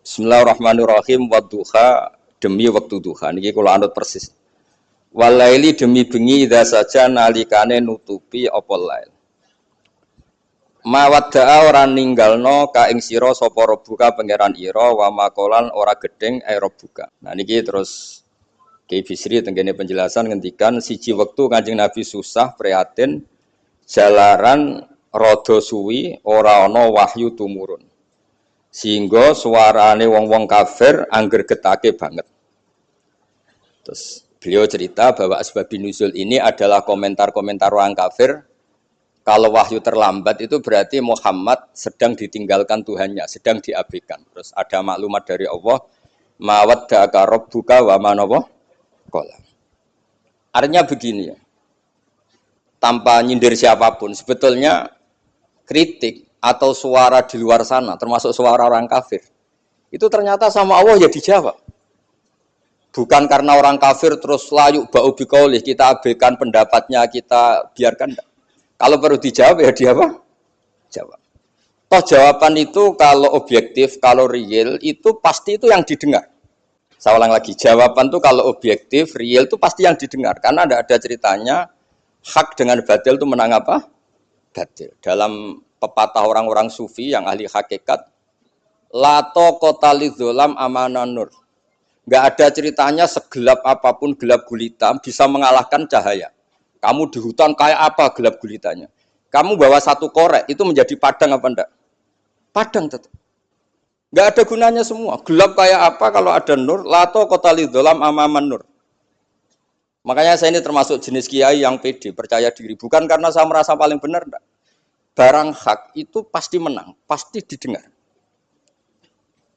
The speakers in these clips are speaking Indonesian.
Bismillahirrahmanirrahim. Wadduha demi waktu duha. Niki kula anut persis. Walaili demi bengi idza saja nalikane nutupi apa lail. Mawadda'a ora ninggalno ka ing sira sapa rebuka pangeran ira wa makolan ora gedeng rebuka. Nah niki terus Ki Bisri tenggene penjelasan ngendikan siji wektu Kanjeng Nabi susah prihatin jalaran rada suwi ora ana wahyu tumurun. Sehingga suarane wong-wong kafir angger getake banget. Terus beliau cerita bahwa asbab nuzul ini adalah komentar-komentar orang kafir. Kalau wahyu terlambat itu berarti Muhammad sedang ditinggalkan Tuhannya, sedang diabaikan. Terus ada maklumat dari Allah, mawaddaka rabbuka wa manawa qala. Artinya begini ya. Tanpa nyindir siapapun, sebetulnya kritik atau suara di luar sana, termasuk suara orang kafir, itu ternyata sama Allah ya dijawab. Bukan karena orang kafir terus layuk ba'u biqaulih, kita abaikan pendapatnya, kita biarkan. Kalau perlu dijawab ya dia apa? Jawab. Toh jawaban itu kalau objektif, kalau real, itu pasti itu yang didengar. Saya ulang lagi, jawaban itu kalau objektif, real itu pasti yang didengar. Karena ada ceritanya, hak dengan batil itu menang apa? Batil. Dalam pepatah orang-orang sufi yang ahli hakikat, lato kota lidzolam amanan nur. Nggak ada ceritanya segelap apapun gelap gulita bisa mengalahkan cahaya. Kamu di hutan kayak apa gelap gulitanya? Kamu bawa satu korek itu menjadi padang apa enggak? Padang tetap. Nggak ada gunanya semua. Gelap kayak apa kalau ada nur? Lato kota lidzolam amaman nur. Makanya saya ini termasuk jenis kiai yang pede, percaya diri. Bukan karena saya merasa paling benar, enggak. Barang hak itu pasti menang, pasti didengar.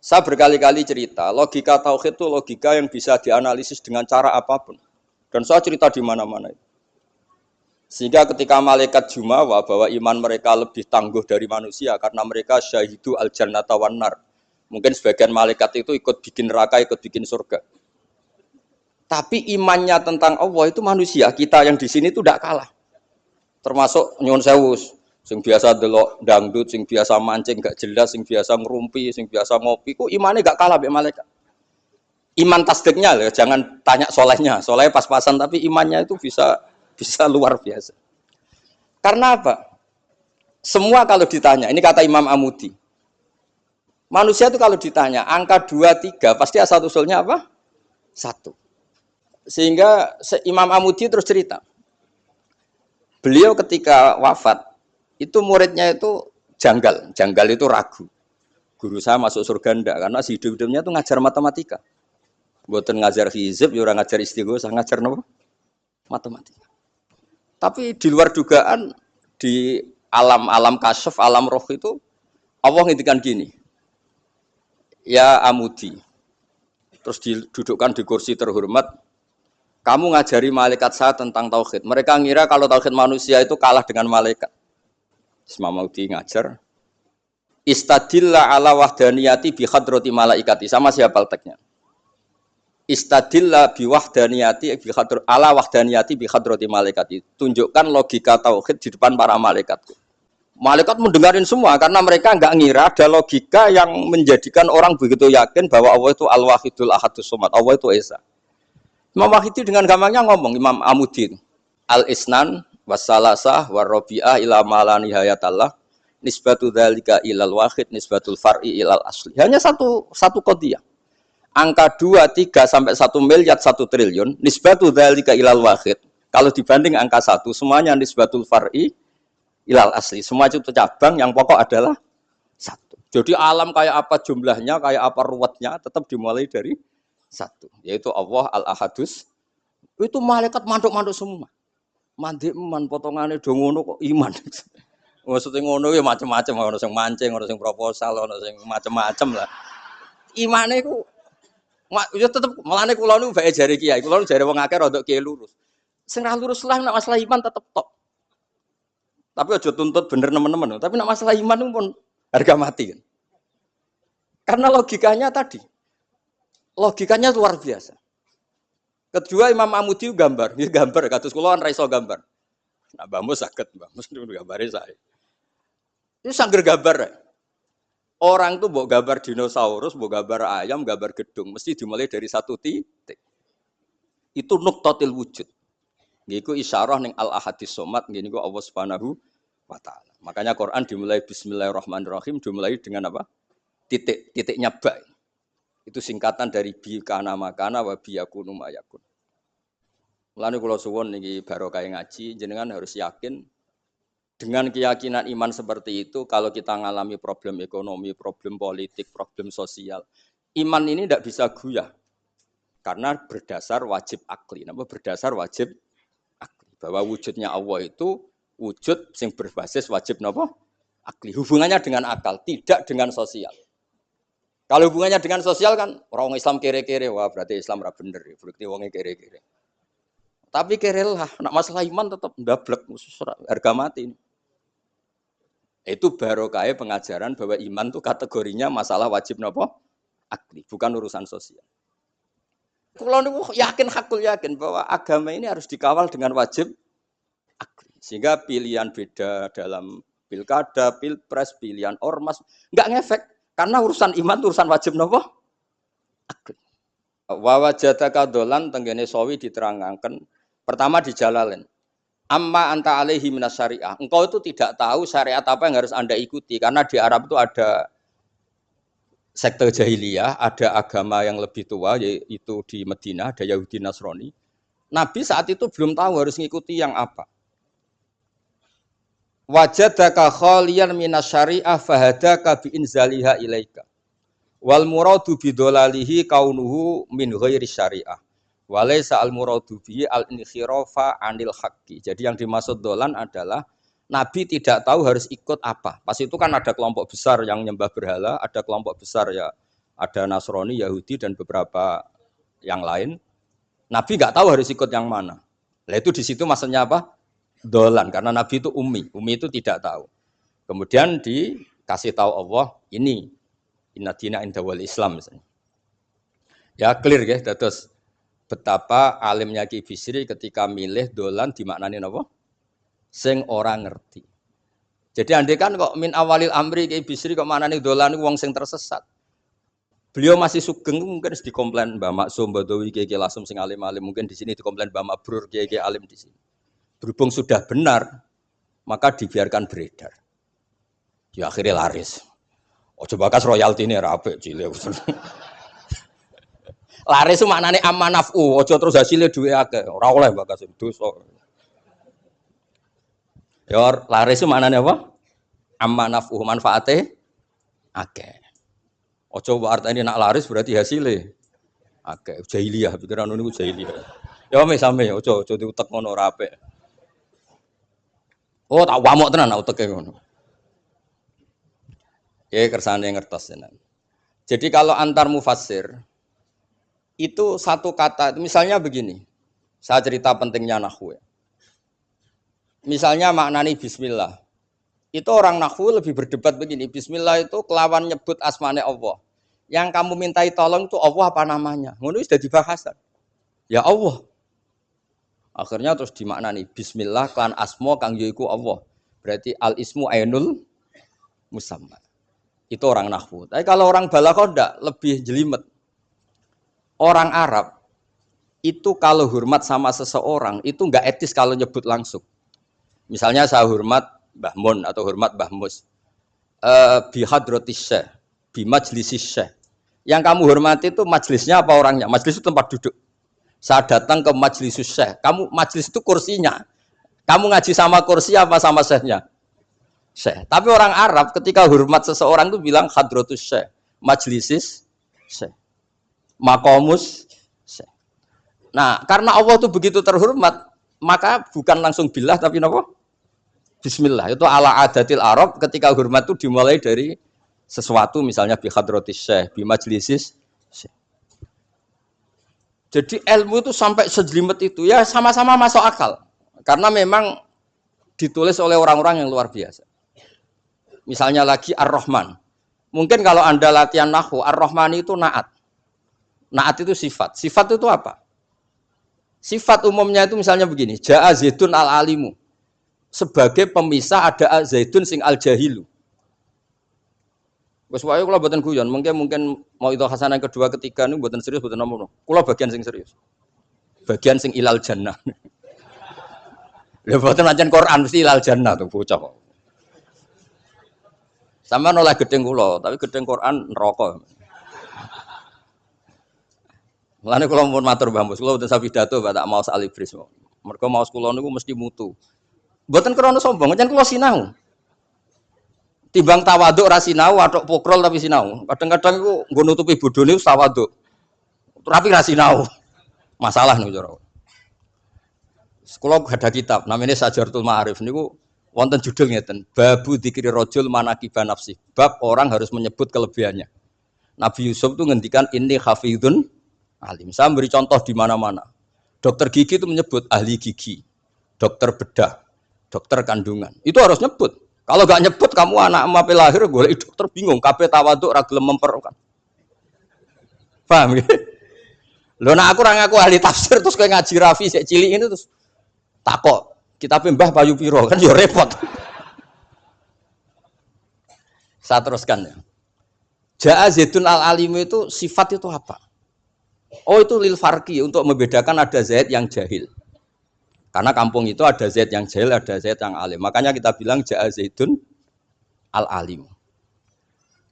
Saya berkali-kali cerita, logika tauhid itu logika yang bisa dianalisis dengan cara apapun. Dan saya cerita di mana-mana. Sehingga ketika malaikat jumawa bahwa iman mereka lebih tangguh dari manusia karena mereka syahidu al-jannata wan nar. Mungkin sebagian malaikat itu ikut bikin neraka, ikut bikin surga. Tapi imannya tentang Allah itu manusia, kita yang di sini itu tidak kalah. Termasuk nyuwun sewu, sing biasa delok dangdut, sing biasa mancing gak jelas, sing biasa ngerumpi, sing biasa ngopi, kok imannya gak kalah be malaikat. Iman tasdiknya loh, jangan tanya solehnya, soleh pas-pasan tapi imannya itu bisa luar biasa. Karena apa? Semua kalau ditanya, ini kata Imam Amudi. Manusia itu kalau ditanya angka 2, 3 pasti asal usulnya apa? 1. Sehingga Imam Amudi terus cerita. Beliau ketika wafat itu muridnya itu janggal itu ragu. Guru saya masuk surga enggak karena si hidup-hidupnya itu ngajar matematika. Mboten ngajar hizib, ya ora ngajar istighosah, ngajar napa? Matematika. Tapi di luar dugaan di alam kasyaf, alam roh itu Allah ngintikan gini. Ya Amudi. Terus didudukkan di kursi terhormat. Kamu ngajari malaikat saya tentang tauhid. Mereka ngira kalau tauhid manusia itu kalah dengan malaikat. Imam Amudi ngajar. Istadilla ala wahdaniyati bi hadrati malaikati. Sama siapa teknya? Istadilla bi wahdaniyati bi hadr ala wahdaniyati bi hadrati malaikati. Tunjukkan logika tauhid di depan para malaikat. Malaikat mendengarin semua karena mereka enggak ngira ada logika yang menjadikan orang begitu yakin bahwa Allah itu Al-Wahidul Ahadus Somad. Allah itu Esa. Imam Wahidi dengan gampangnya ngomong Imam Amudi Al-Isnan wassalasah warabi'ah ila mala nihayatallah nisbatu dzalika ilal wahid nisbatul far'i ilal asli. Hanya satu qadhiyah. Angka 2, 3 sampai 1 miliar 1 triliun nisbatu dzalika ilal wahid. Kalau dibanding angka 1 semuanya nisbatul far'i ilal asli. Semua itu cabang yang pokok adalah 1. Jadi alam kayak apa jumlahnya, kayak apa ruwetnya tetap dimulai dari 1, yaitu Allah Al-Ahadus. Itu malaikat manduk-manduk semua. Mandi man potongannya do ngono kok iman. Maksudnya ngono ya macam-macam, ono sing mancing, ono sing proposal, ono sing macam-macam lah. Imane ku ya tetep melane kula niku bae jare kiai, kula jare wong akeh rodok kiai lurus. Sing ra lurus lah nek masalah iman tetep tok. Tapi aja tuntut bener nemen-nemen, tapi nek masalah iman pun harga mati kan. Karena logikanya tadi. Logikanya luar biasa. Kedua Imam Amudi gambar kados kula kan ra iso gambar. Nah, Mbah Mus saged, Mbah Mus niku gambare saya. Itu sangger gambar. Orang tuh mbok gambar dinosaurus, mbok gambar ayam, gambar gedung, mesti dimulai dari satu titik. Itu nuqtatil wujud. Nggih isyarah ning al-ahadis somad, nggih niku Allah Subhanahu wa taala. Makanya Quran dimulai bismillahirrahmanirrahim, dimulai dengan apa? Titiknya ba. Itu singkatan dari bi kana makana wa bi yakunu mayakun. Mulane kula suwun niki barokah ngaji, jenengan harus yakin dengan keyakinan iman seperti itu, kalau kita mengalami problem ekonomi, problem politik, problem sosial, iman ini tidak bisa goyah. Karena berdasar wajib akli. Napa berdasar wajib akli. Bahwa wujudnya Allah itu wujud yang berbasis wajib napa? Akli. Hubungannya dengan akal, tidak dengan sosial. Kalau hubungannya dengan sosial kan, orang Islam kere-kere, wah berarti Islam ra bener, berarti wongnya kere-kere. Tapi kere lah, nak masalah iman tetap ndablek, harga mati. Itu barokah pengajaran bahwa iman itu kategorinya masalah wajib napa? Akli, bukan urusan sosial. Kalau niku yakin hakul yakin bahwa agama ini harus dikawal dengan wajib akli. Sehingga pilihan beda dalam pilkada, pilpres, pilihan ormas enggak ngefek karena urusan iman itu urusan wajib napa? Akli. Wa wajadaka dolan tenggene sawi diterangkan pertama di Jalalain. Amma anta alaihi minas syariah. Engkau itu tidak tahu syariat apa yang harus Anda ikuti karena di Arab itu ada sekte jahiliyah, ada agama yang lebih tua yaitu di Madinah ada Yahudi Nasrani. Nabi saat itu belum tahu harus mengikuti yang apa. Wajadaka khaliyan minas syariah fahadaka bi inzaliha ilaika. Wal muradu bidolalihi kaunuhu min ghairi syariah. Walaysa al-muradu bihi al-inkhirafa anil haqqi. Jadi yang dimaksud dolan adalah Nabi tidak tahu harus ikut apa. Pas itu kan ada kelompok besar yang nyembah berhala, ada kelompok besar ya, ada Nasrani, Yahudi dan beberapa yang lain. Nabi nggak tahu harus ikut yang mana. Nah itu di situ maksudnya apa? Dolan karena Nabi itu ummi itu tidak tahu. Kemudian dikasih tahu Allah ini inna dina inda wal Islam misalnya. Ya clear ya, terus betapa alimnya Ki Bisri ketika milih dolan dimaknani apa? Sing orang ngerti. Jadi andai kan kok min awalil amri Ki Bisri kok maknani dolan wong sing tersesat. Beliau masih sugeng mungkin dikomplain Mbah Maksum Badawi Ki Lasem sing alim-alim, mungkin di sini dikomplain Mbah Mabrur Ki alim di sini. Berhubung sudah benar, maka dibiarkan beredar. Ya akhirnya laris. Ojo bakas royalti ini rapi cilik. Laris itu maknanya amanafu, ojo terus hasilnya duwe akeh, ora oleh bakas dosa. Ya laris itu maknanya apa? Amanafu manfaate akeh. Ojo artine nak laris berarti hasilnya akeh. Jahiliyah pikiran niku jahiliyah. Ya same ojo diutek ngono ora apik. Oh tak wamuk tenan uteke ngono. Ya kersane ngertos tenan. Jadi kalau antar mufassir itu satu kata, misalnya begini, saya cerita pentingnya nahwu. Misalnya maknani bismillah, itu orang nahwu lebih berdebat begini, bismillah itu kelawan nyebut asmane Allah. Yang kamu mintai tolong itu Allah apa namanya? Ngono sudah dibahas. Ya Allah. Akhirnya terus dimaknani bismillah klan asmo kang yaiku Allah. Berarti al ismu ainul musamma. Itu orang nahwu. Tapi kalau orang balaghah ndak, lebih jelimet. Orang Arab itu kalau hormat sama seseorang itu enggak etis kalau nyebut langsung. Misalnya saya hormat Mbah Mun atau hormat Mbah Mus. Bi hadratis syekh, bi majlisis syekh. Yang kamu hormati itu majlisnya apa orangnya? Majlis itu tempat duduk. Saya datang ke majlisus syekh. Kamu majlis itu kursinya. Kamu ngaji sama kursi apa sama syekhnya? Syekh. Tapi orang Arab ketika hormat seseorang itu bilang hadratus syekh, majlisis syekh. Makomus. Nah, karena Allah itu begitu terhormat, maka bukan langsung billah tapi apa? Bismillah. Itu ala adatil Arab ketika hormat itu dimulai dari sesuatu misalnya bi hadratis syekh, bi majlisis syekh. Jadi ilmu itu sampai sejelimet itu ya sama-sama masuk akal. Karena memang ditulis oleh orang-orang yang luar biasa. Misalnya lagi Ar-Rahman. Mungkin kalau Anda latihan nahwu, Ar-Rahman itu naat. Naat itu sifat. Sifat itu apa? Sifat umumnya itu misalnya begini. Ja'a Zaidun al-alimu. Sebagai pemisah ada Zaidun sing al-jahilu. Wes wae kula mboten guyon, mungkin mau itu hasanah yang kedua ketiga niku mboten serius mboten nomor. Kula bagian sing serius. Bagian sing ilal jannah. Lha mboten pancen Quran mesti ilal jannah tuh bocah kok. Sama nolak gedeng kula, tapi gedeng Quran neraka. Mulane kula mun matur Mbah Mus, kula mboten sapidato Mbak tak mau sak libris. Mergo maos kula niku mesti mutu. Mboten krana sombong, pancen kula sinau. Timbang tawaduk ra sinau, atok pokrol tapi sinau. Kadang-kadang iku nggo nutupi bodhone tawaduk. Tapi ra sinau. Masalah niku cara. Kula ada kitab namanya Sajartul Ma'arif niku wonten judul ngeten, Babu Dzikri Rajul Manaqiba Nafsi. Bab orang harus menyebut kelebihannya. Nabi Yusuf itu ngendikan inni hafidhun alim. Saya beri contoh di mana-mana. Dokter gigi itu menyebut ahli gigi, dokter bedah, dokter kandungan. Itu harus nyebut. Kalau gak nyebut kamu anak emak lahir golek dokter bingung, kabeh tawaduk ra gelem memperkan. Paham ya? Lho nek aku ora ngaku ahli tafsir terus kowe ngaji Rafi sik cilik ini terus takok, kitab Mbah Bayu piro kan ya repot. Saya teruskan ya. Ja'a Zaidun al-alim itu sifat itu apa? Oh itu lil farqi untuk membedakan ada Zaid yang jahil. Karena kampung itu ada Zaid yang jahil, ada Zaid yang alim. Makanya kita bilang Ja'a Zaidun al-alim.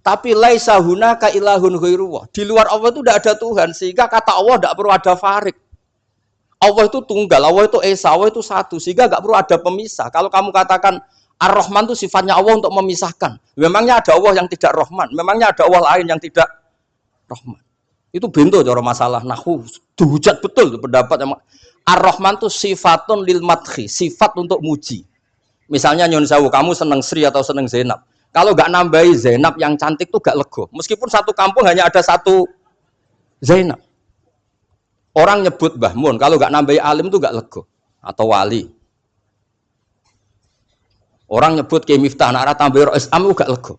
Tapi laisa hunaka ilahun ghairuwah. Di luar Allah itu tidak ada Tuhan, sehingga kata Allah tidak perlu ada farik. Allah itu tunggal, Allah itu esa, Allah itu satu, sehingga tidak perlu ada pemisah. Kalau kamu katakan Ar-Rahman itu sifatnya Allah untuk memisahkan. Memangnya ada Allah yang tidak Rahman, memangnya ada Allah lain yang tidak Rahman. Itu bento cara masalah nahwu. Dihujat betul pendapat yang Ar-Rahman itu sifatun lil madhi, sifat untuk muji. Misalnya nyun sewu, kamu seneng Sri atau seneng Zainab. Kalau nggak nambahi Zainab yang cantik tuh gak lego. Meskipun satu kampung hanya ada satu Zainab. Orang nyebut Mbah Mun, kalau nggak nambahi alim tuh gak lego. Atau wali. Orang nyebut Kiai Miftah, nak tambahi Rois Am itu gak lego.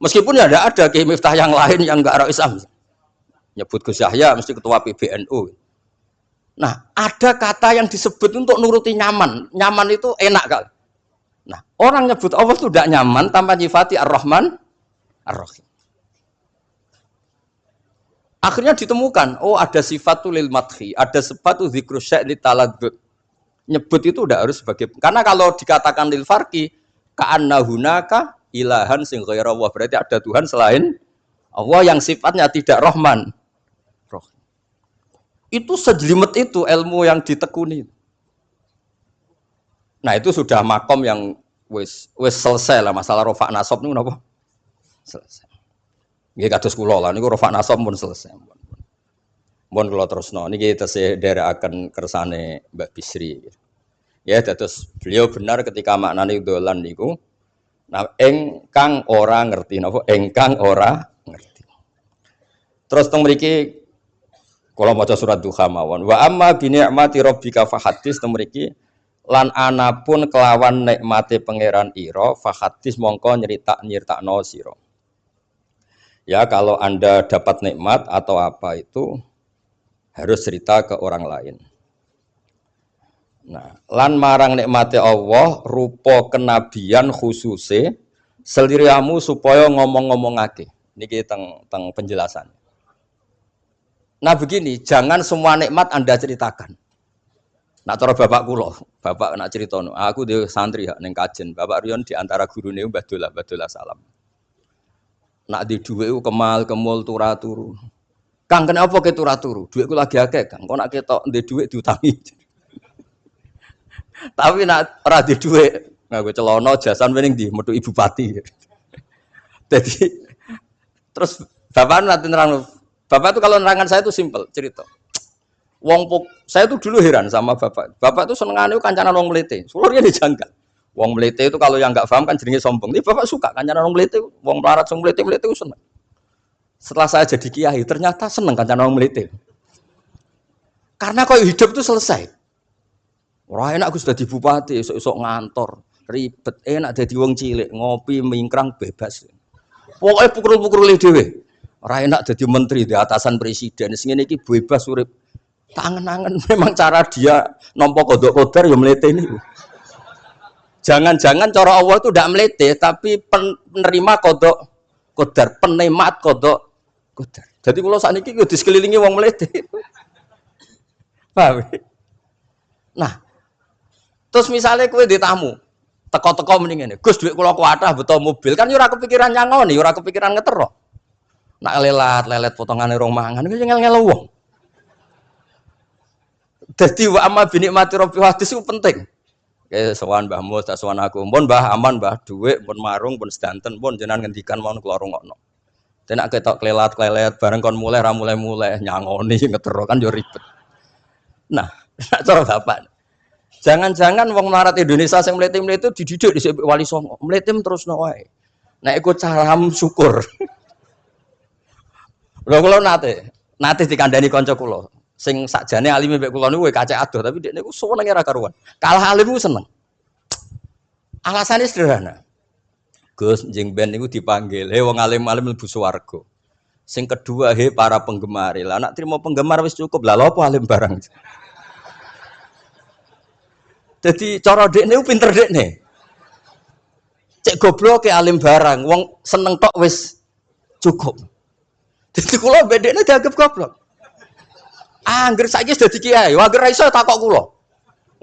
Meskipun ya ada Kiai Miftah yang lain yang gak Rois Am. Nyebut Gus Yahya mesti ketua PBNU. Nah, ada kata yang disebut untuk nuruti nyaman. Nyaman itu enak kali. Nah, orang nyebut Allah itu tidak nyaman tanpa nyifati Ar-Rahman Ar-Rahim. Akhirnya ditemukan, oh ada sifat lil madhi, ada sifat dzikru syai' li taladzud. Nyebut itu tidak harus sebagai, karena kalau dikatakan lil farqi ka'anna hunaka ilahan sing ghaira Allah, berarti ada Tuhan selain Allah yang sifatnya tidak Rahman. Itu sejelimet itu ilmu yang ditekuni. Nah itu sudah makom yang wis selesai lah masalah rofa nasab niku napa? Selesai. Nggih kados kula lah niku rofa nasab pun selesai. Mun kula terusno niki tesih nderekaken kersane Mbak Bisri. Ya dados beliau benar ketika maknane dolan niku nah engkang ora ngerti napa engkang ora ngerti. Terus teng mriki kula maca surat Duha mawon. Wa amma bi ni'mati rabbika fahaddits teng mriki lan anapun kelawan nikmate pangeran ira fahadis mongko nyeritakno sira. Ya kalau Anda dapat nikmat atau apa itu harus cerita ke orang lain. Nah, lan marang nikmate Allah rupa kenabian khususe seliramu supaya ngomong-ngomongake. Niki teng penjelasan. Nah begini, jangan semua nikmat Anda ceritakan. Nak cara bapak kula, bapak nak ceritono, aku dhewe santri hak ning kajen. Bapak Riyon di antara gurune Mbah Dola Salam. Nak di dhuwit ku kemal kemul turu. Kang kenapa ke turu? Dhuwitku lagi akeh, Kang. Kok nak ketok ndek dhuwit diutangi. Tapi nak ora di dhuwit, nganggo celana jasan wening ndi metu Ibu Pati. Jadi terus bapak nanti nerang, bapak itu kalau nerangan saya itu simpel cerita. Saya tuh dulu heran sama bapak. Bapak tuh senengane kancanan wong mlete. Sulurnya dijanggal. Wong mlete itu kalau yang enggak paham kan jenenge sombong. Tapi bapak suka kancanan wong mlete, wong melarat wong mlete itu seneng. Setelah saya jadi kiai, ternyata seneng kancanan wong mlete. Karena kok hidup itu selesai. Ora enak aku sudah di bupati, esuk-esuk ngantor, ribet, enak dadi wong cilik, ngopi mingkrang bebas. Pokoknya pukul-pukul dhewe. Ora enak dadi menteri di atasan presiden. Sing ngene iki bebas urip. Tangan-tangan memang cara dia nompo kodok-kodar ya melete ini. Jangan-jangan cara Allah itu tidak melete, tapi penerima kodok qadar, penikmat qada qadar. Dadi kula sakniki yo disekelilingi wong mlete. Paham? Nah, terus misalnya kowe di tamu, teko-teko mending ngene. Gus dhuwit kula kuwathah beto mobil, kan yo ora kepikiran nyangoni, ora kepikiran ngetero. Nak lelet potongane rong mangan iki ngel-ngel wong. Dadi wa amma binikmati rabbi hadis itu penting. Kayak sowan Mbah Mus, tak sowan aku. Pun Mbah aman, Mbah dhuwit, pun marung, pun sedanten, pun jenengan ngendikan mau kula rungokno. Ten nek ketok klelat bareng kon mulai ra mulai nyangoni ngetero kan yo ribet. Nah, cara bapak. Jangan-jangan wong melarat Indonesia sing mlete-mlete dididik dhisik Wali Songo. Mlete terusno wae. Nek iku caram syukur. Lha kula nate dikandani kanca kula. Sing sakjane alime mbek kula niku kacek adoh tapi dekne niku senenge ra karuan. Kalah alim ku seneng. Alasane sederhana. Gus njing ben niku dipanggil, "He wong alim-alim mlebu swarga." Sing kedua, "He para penggemar." Lah nek trimo penggemar wis cukup. Lah lha apa alim barang. Jadi cara dekne pinter dekne. Cek goblok ke alim barang, wong seneng tok wis cukup. Jadi kula bedekne dianggap goblok. Angger saiki wis dadi kiai, angger ra iso takok kula.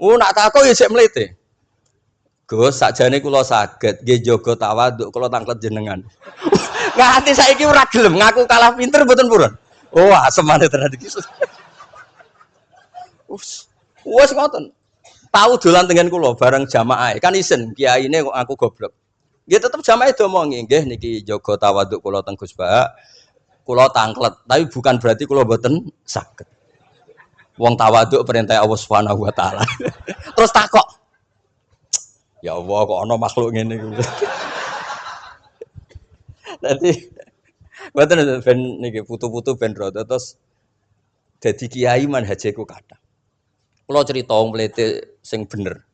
Oh nak takok ya sik mlete. Gus sakjane kula saged nggih jaga tawaduk kula tanglet jenengan. Nganti saiki ora gelem ngaku kalah pinter mboten purun. Oh asemane tenan iki. Wes ngoten. Tahu dolan tengen kula bareng jamaah. Kan isen kiyaine kok aku goblok. Nggih tetep jamaah diomongi nggih niki jaga tawaduk kula teng Gus Ba. Kula tanglet, tapi bukan berarti kula mboten saged. Wong tawaduk perintah Allah Subhanahu wa taala. Terus takok. Ya Allah kok ana makhluk ngene iki. Dadi mboten ben niki putu-putu ben rada terus dadi kiai manhajeku kathah. Kula cerita wong mlete sing bener.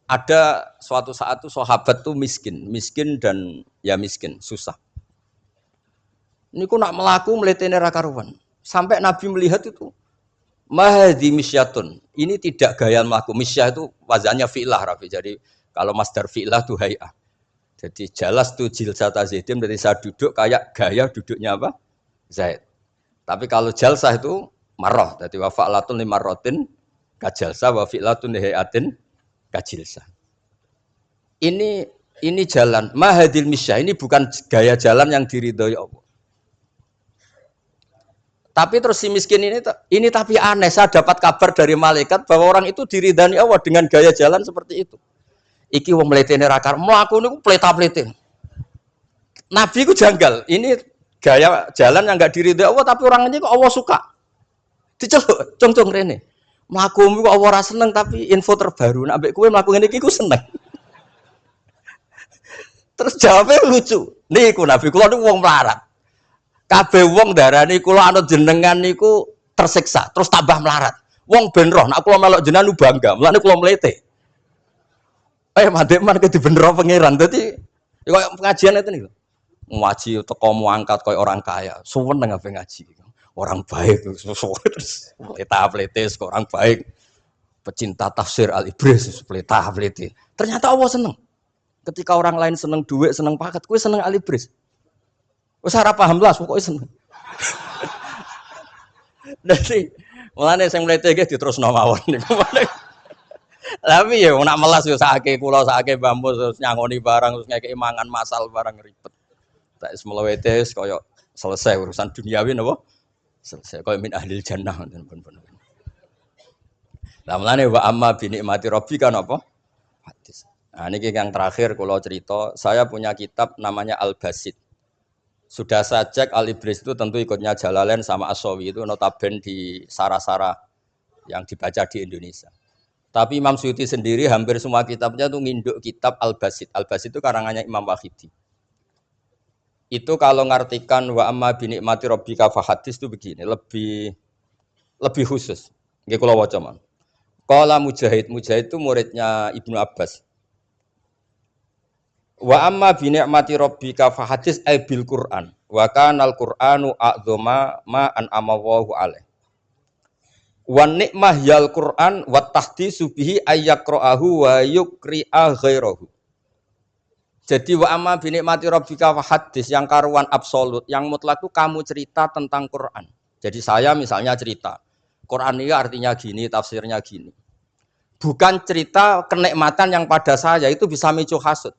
Ada suatu saat tuh sahabat tuh miskin dan ya miskin, susah. Niku nak melaku mletene ra karuan. Sampai Nabi melihat itu mahdi misyatun. Ini tidak gaya melaku. Misyah itu wazannya fi'lah Rafi. Jadi kalau masdar fi'lah itu hay'ah. Jadi jalas tuh jilsata Zaidim dari saya duduk kayak gaya duduknya apa? Zaid. Tapi kalau jalsah itu marrah. Jadi wa fa'latun limarratin kajalsah wa fi'latun lihayatin kajilsah. Ini jalan mahadil misyah. Ini bukan gaya jalan yang diridhoi Allah. Tapi terus si miskin ini tapi aneh. Saya dapat kabar dari malaikat bahwa orang itu diridani Allah dengan gaya jalan seperti itu. Iki wong mletene ra kar mlaku niku pleta-plete. Nabi ku janggal. Ini gaya jalan yang enggak diridhoi Allah tapi orang ini kok Allah suka. Diceluk, cung-cung rene. Mlaku kok Allah ora seneng tapi info terbaru nek ambek kowe mlaku ngene iki ku seneng. Terus jawabnya lucu. Niku Nabi kula niku wong melarat. Kabeh wong darani kula anut jenengan niku tersiksa, terus tambah melarat. Wong ben roh nek kula melok jenengan bangga, mulane kula mlete. Mandek man ke dibenero pangeran. Dadi koyo pengajian itu niku. Ngaji teko muangkat koyo orang kaya. Suweneng ape ngaji. Orang baik terus pleta-plete orang baik. Pecinta tafsir Al-Ibris pleta-plete. Ternyata Allah seneng. Ketika orang lain seneng duit, seneng paket, kowe seneng Al-Ibris. Wis ora paham blas pokoke seneng. Dadi mulane sing mlete iki diterusno mawon niku. Tapi ya nak melas yo sakake kula sakake bambus terus nyangoni barang terus ngekeki mangan masal barang ribet. Tak wis mlewete wis kaya selesai urusan duniawi napa? Selesai kaya min ahlil jannah ngoten pun. Lah mulane wa amma bi nikmati rabbika napa? Hadis. Nah niki yang terakhir kula cerita, saya punya kitab namanya Al-Basit. Sudah saya cek Al-Ibris itu tentu ikutnya Jalalain sama As-Sawi itu notaben di Sara-Sara yang dibaca di Indonesia. Tapi Imam Suyuti sendiri hampir semua kitabnya itu nginduk kitab Al-Basit. Al-Basit itu karangannya Imam Wahidi. Itu kalau ngartikan wa amma bi nikmati rabbika fahadis itu begini, lebih khusus. Nggih kula waca man. Qala Mujahid itu muridnya Ibnu Abbas. Wa amma bi ni'mati rabbika fahadis ay bil Qur'an wa kana al Qur'anu a'dzama ma an amawahu alaih. Wa nikmah yal Qur'an wa tahdisu bihi ayyaqra'ahu wa yuqri'a ghairahu. Jadi wa amma bi nikmati rabbika wa hadis yang karuan absolut, yang mutlak itu kamu cerita tentang Quran. Jadi saya misalnya cerita, Quran ini artinya gini, tafsirnya gini. Bukan cerita kenikmatan yang pada saya itu bisa micu hasud.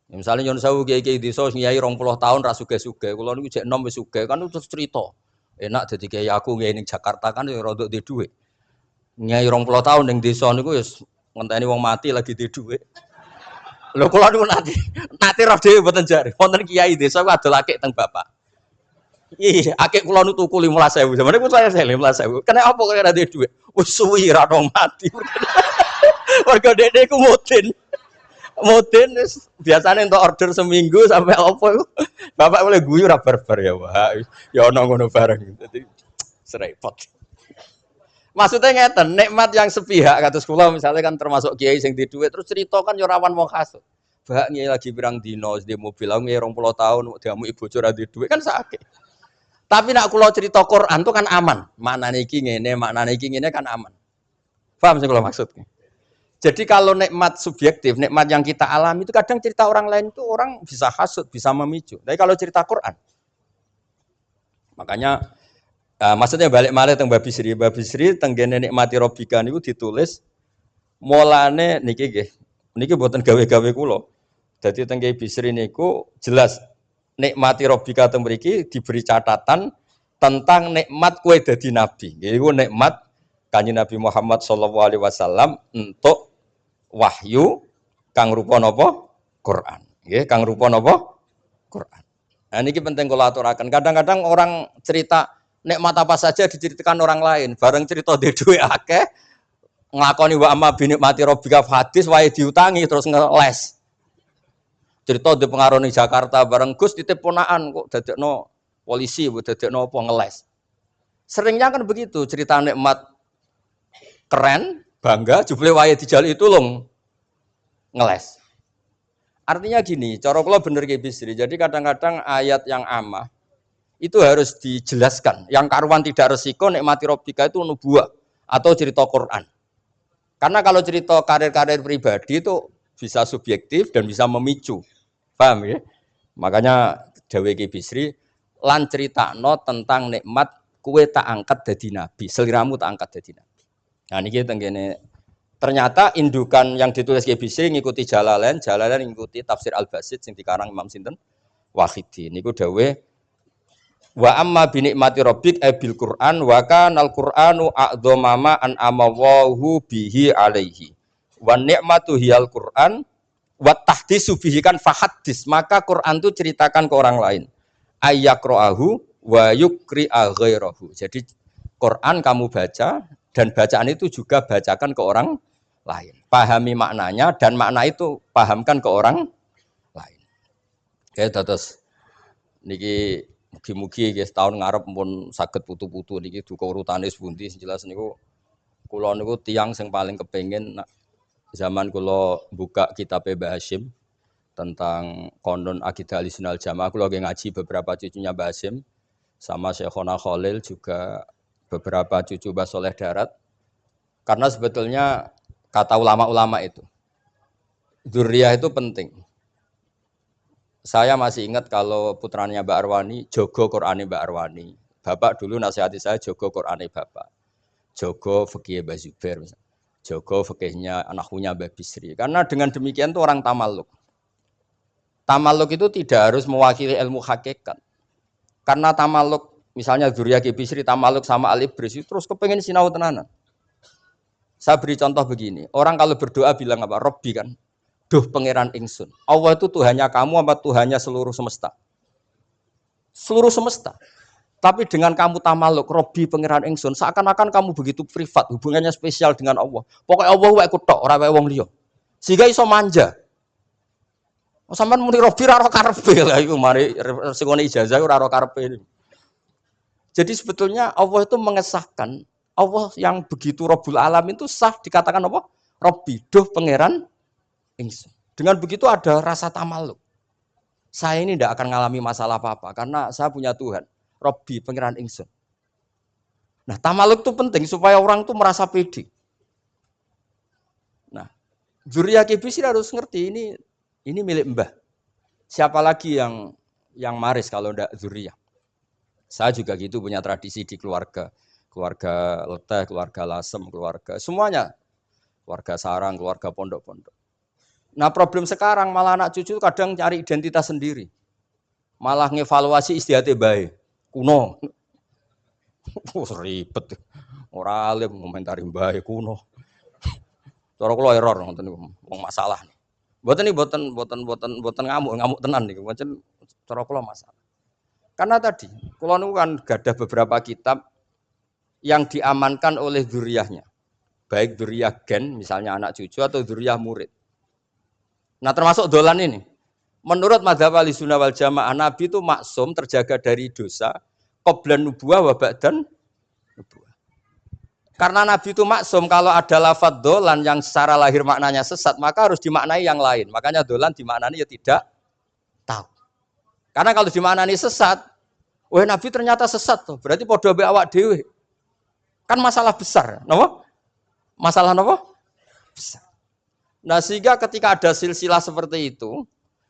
Ya, misalnya nyon sewu kiai-kiai desa nyai 20 tahun ra sugih-sugih, kula niku jek enom wis sugih kan terus cerita. Enak dadi kiai aku nyai ning Jakarta kan ya rada duwe dhuwit. Nyai 20 tahun ning desa niku wis ngenteni wong mati lagi duwe dhuwit. Lho kula niku nanti roh dhewe mboten jare. Wonten kiai desa ku adol akik teng bapak. Iya, akik kula nu tuku 15.000. Sampeyan ku saya 15.000. Kena apa kok ora duwe dhuwit? Wis suwi ra ono mati. Warga dede ku mudin. Mudin biasanya untuk order seminggu sampai apa itu. Bapak boleh guyu ra barbar ya, Pak. Ya ono ngono bareng. Dadi serepot. Maksudnya ngeten, nikmat yang sepihak kados kula misalnya kan termasuk kiai sing di dhuwit terus cerita kan yo rawan wong hasud. Bah kiai lagi pirang dino di mobil aku 20 tahun diamu ibu ora di dhuwit kan sakit. Tapi nak kula cerita Quran itu kan aman. Maknane iki ngene kan aman. Paham sing kula maksud? Jadi kalau nikmat subjektif, nikmat yang kita alami itu kadang cerita orang lain itu orang bisa hasud, bisa memicu. Tapi kalau cerita Quran, makanya maksudnya balik malih teng Babisri tenggene nikmati robika niku ditulis mulane niki nggih. Niki mboten gawe-gawe kula. Dadi teng Babisri niku jelas nikmati robika teng mriki diberi catatan tentang nikmat kowe dadi nabi. Iku nikmat Kanjeng Nabi Muhammad sallallahu alaihi wasallam untuk wahyu kang rupa napa? Quran. Nggih, kang rupa napa? Quran. Nah niki penting kula aturaken. Kadang-kadang orang cerita nikmat apa saja diceritakan orang lain. Bareng cerita dhe dhuwit akeh, nglakoni wa amma bi nikmati rabbika hadis wae diutangi terus ngeles. Cerita di pengaruh ning Jakarta bareng Gus titip ponakan kok dadekno polisi, dadekno apa ngeles. Seringnya kan begitu, cerita nikmat keren, bangga, jebule wae dijali tulung ngeles. Artinya gini, cara kula bener ki Bisri. Jadi kadang-kadang ayat yang amah itu harus dijelaskan. Yang karuan tidak resiko nikmati robika itu nubuah atau cerita Quran. Karena kalau cerita karir-karir pribadi itu bisa subjektif dan bisa memicu. Paham ya? Makanya Dawe Ki Bisri lan critakno tentang nikmat kue tak angkat dadi nabi, seliramu tak angkat dadi nabi. Nah niki tenggene ternyata indukan yang ditulis Ki Bisri ngikuti Jalalain ngikuti tafsir Al-Basit sing dikarang Imam sinten Wahidi. Niku dawe wa amma bi nikmati rabbik bil Qur'an wa kanal Qur'anu a'dzama an amawahu bihi alaihi. Wa nikmatu hiyal Qur'an wa tahdisu bihi kan fahadis, maka Quran itu ceritakan ke orang lain. Ayyaqra'ahu wa yukri'a ghairahu. Jadi Quran kamu baca dan bacaan itu juga bacakan ke orang lain. Pahami maknanya dan makna itu pahamkan ke orang lain. Oke, terus niki mugi-mugi nggih tahun ngarep pun saged putu-putu niki duka urutane pundi jelas niku kula niku tiyang sing paling kepengin zaman kula buka kitab Mbah Hasyim tentang konon akidah Ahlussunnah wal Jamaah, kula ngaji beberapa cucunya Mbah Hasyim sama Syekhona Khalil juga beberapa cucu Mbah Soleh Darat. Karena sebetulnya kata ulama-ulama itu dzurriyah itu penting. Saya masih ingat kalau putranya Mbak Arwani jogo Qur'ane Mbak Arwani. Bapak dulu nasihati saya jogo Qur'ane Bapak. Jogo fikih Mbah Zubair misalnya. Jogo fikihnya anaknya Mbah Bisri. Karena dengan demikian tuh orang tamaluk. Tamaluk itu tidak harus mewakili ilmu hakikat. Karena tamaluk, misalnya Dzurriyyah Ki Bisri tamaluk sama Al-Ibris terus kepengen sinau tenanan. Saya beri contoh begini. Orang kalau berdoa bilang apa? Robbi kan. Duh pangeran ingsun. Allah itu Tuhannya kamu apa Tuhannya seluruh semesta? Seluruh semesta. Tapi dengan kamu tamaluk, Robbi pangeran ingsun, seakan-akan kamu begitu privat, hubungannya spesial dengan Allah. Pokoknya Allah wae kutok, ora wae wong liya. Sehingga iso manja. Sampeyan muni Robbi ora karepe lha iku mari singone ijazah ora karepe. Jadi sebetulnya Allah itu mengesahkan Allah yang begitu Rabbul Alamin itu sah dikatakan apa? Robbi, duh pangeran ingsun. Dengan begitu ada rasa tamaluk. Saya ini tidak akan mengalami masalah apa-apa karena saya punya Tuhan. Robbi pangeran ingsun. Nah, tamaluk itu penting supaya orang itu merasa pede. Nah, Dzurriyyah Ki Bisri harus ngerti ini Ini milik mbah. Siapa lagi yang maris kalau ndak zuriyah? Saya juga gitu punya tradisi di keluarga. Keluarga leteh, keluarga lasem, keluarga semuanya. Keluarga sarang, keluarga pondok-pondok. Nah problem sekarang malah anak cucu kadang cari identitas sendiri. Malah ngevaluasi istiadatnya baik. Kuno. Ribet. Ora alim ngomentari baik kuno. Cara kula error ngoten niku, wong masalah. Mboten iki mboten ngamuk tenan niku. Pancen cara kula masalah. Karena tadi, kula niku kan gadah beberapa kitab yang diamankan oleh dzurriyyahnya. Baik dzurriyyah gen, misalnya anak cucu atau dzurriyyah murid. Nah, termasuk dolan ini. Menurut madzhab Ahlussunnah wal Jamaah, Nabi itu maksum terjaga dari dosa qablan nubuwah wa ba'dan nubuwah. Karena Nabi itu maksum, kalau ada lafadz dolan yang secara lahir maknanya sesat, maka harus dimaknai yang lain. Makanya dolan dimaknai ya tidak tahu. Karena kalau dimaknai sesat, wah Nabi ternyata sesat tuh. Berarti podo be awak dhewe. Kan masalah besar, napa? Masalah napa? Besar. Nah, sehingga ketika ada silsilah seperti itu,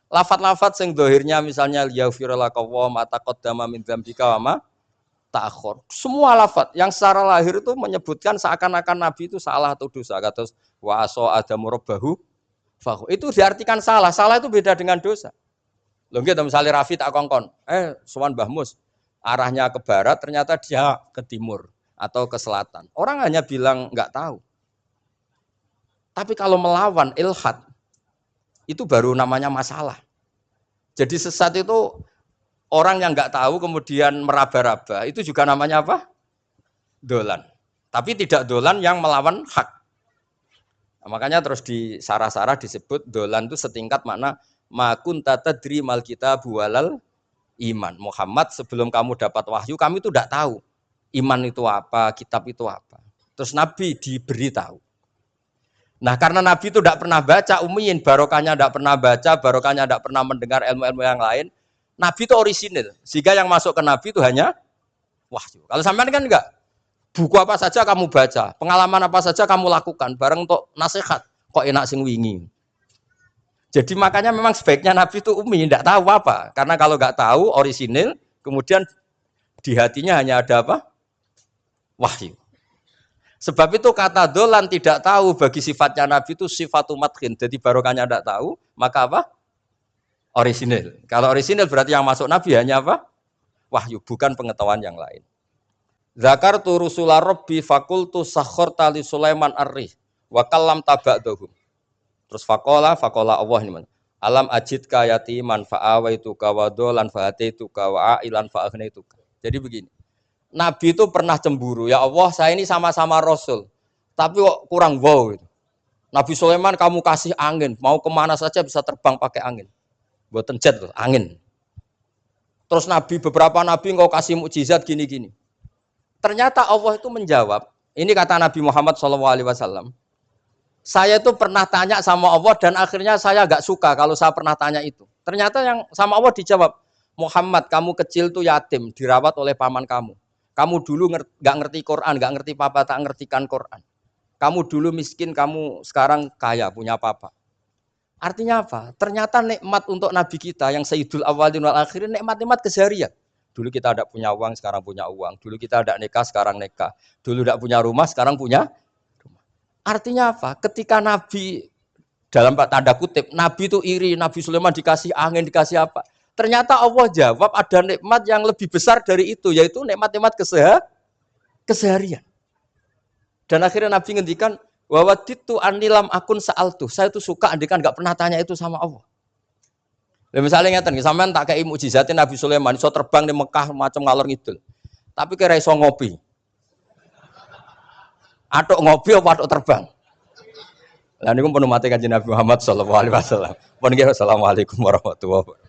lafat-lafat sing dohirnya misalnya yaghfirulaka wa ma taqaddama min dzambika wa ma ta'akhir. Semua lafat yang secara lahir itu menyebutkan seakan-akan Nabi itu salah atau dosa. Kata wa aso adamu rabbahu fahu. Itu diartikan salah. Salah itu beda dengan dosa. Lho nggih misalnya Rafi tak kongkon, sowan Mbah Mus, arahnya ke barat ternyata dia ke timur atau ke selatan. Orang hanya bilang enggak tahu. Tapi kalau melawan ilhad, itu baru namanya masalah. Jadi sesat itu orang yang nggak tahu kemudian meraba-raba, itu juga namanya apa? Dolan. Tapi tidak dolan yang melawan hak. Nah, makanya terus di sarah-sarah disebut dolan itu setingkat makna makun tadri mal kitab walal iman. Muhammad sebelum kamu dapat wahyu, kami itu tidak tahu iman itu apa, kitab itu apa. Terus Nabi diberi tahu. Nah karena Nabi itu tidak pernah baca ummiyin, barokahnya tidak pernah baca, barokahnya tidak pernah mendengar ilmu-ilmu yang lain. Nabi itu orisinil, sehingga yang masuk ke Nabi itu hanya wahyu. Kalau sampean kan enggak, buku apa saja kamu baca, pengalaman apa saja kamu lakukan, bareng untuk nasihat, kok enak sing wingi. Jadi makanya memang sebaiknya Nabi itu ummi, tidak tahu apa, karena kalau enggak tahu orisinil, kemudian di hatinya hanya ada apa? Wahyu. Sebab itu kata dolan tidak tahu bagi sifatnya Nabi itu sifatu madkhin. Jadi barokahnya tidak tahu, maka apa? Orisinil. Kalau orisinil berarti yang masuk Nabi hanya apa? Wahyu, bukan pengetahuan yang lain. Zakartu rusula rabbi fakultu sakhorta li Sulaiman ar-rih wa kallam taba'dahum. Terus faqala Allah ini. Alam ajidka yatiman fa'awaituka wa dolan fa'ataituka wa ailan fa'agnaituka. Jadi begini. Nabi itu pernah cemburu, ya Allah saya ini sama-sama Rasul, tapi kok kurang wow. Gitu. Nabi Sulaiman kamu kasih angin, mau kemana saja bisa terbang pakai angin, buatan jet loh, angin. Terus Nabi beberapa Nabi engkau kasih mukjizat gini-gini. Ternyata Allah itu menjawab, ini kata Nabi Muhammad SAW, saya itu pernah tanya sama Allah dan akhirnya saya agak suka kalau saya pernah tanya itu. Ternyata yang sama Allah dijawab, Muhammad kamu kecil tuh yatim, dirawat oleh paman kamu. Kamu dulu nggak ngerti Quran, nggak ngerti papa, tak ngertikan Quran. Kamu dulu miskin, kamu sekarang kaya, punya papa. Artinya apa? Ternyata nikmat untuk Nabi kita yang Sayyidul Awwalin wal Akhirin, nikmat-nikmat keseharian. Dulu kita tidak punya uang, sekarang punya uang. Dulu kita tidak nikah, sekarang nikah. Dulu tidak punya rumah, sekarang punya rumah. Artinya apa? Ketika Nabi, dalam tanda kutip, Nabi itu iri, Nabi Sulaiman dikasih angin, dikasih apa? Ternyata Allah jawab ada nikmat yang lebih besar dari itu, yaitu nikmat-nikmat keseharian. Dan akhirnya Nabi ngendikan, wawaditu anilam akun sa'altu. Saya itu suka andikan nggak pernah tanya itu sama Allah. Dan misalnya ngeten, sampean tak kayak mukjizatin Nabi Sulaiman, iso terbang di Mekah macam ngalor ngidul. Tapi kira iso ngopi. Atuk ngopi apa atuk terbang? Lah niku pun mate Kanjeng Nabi Muhammad sallallahu alaihi wasallam. Pun nggih assalamualaikum warahmatullahi wabarakatuh.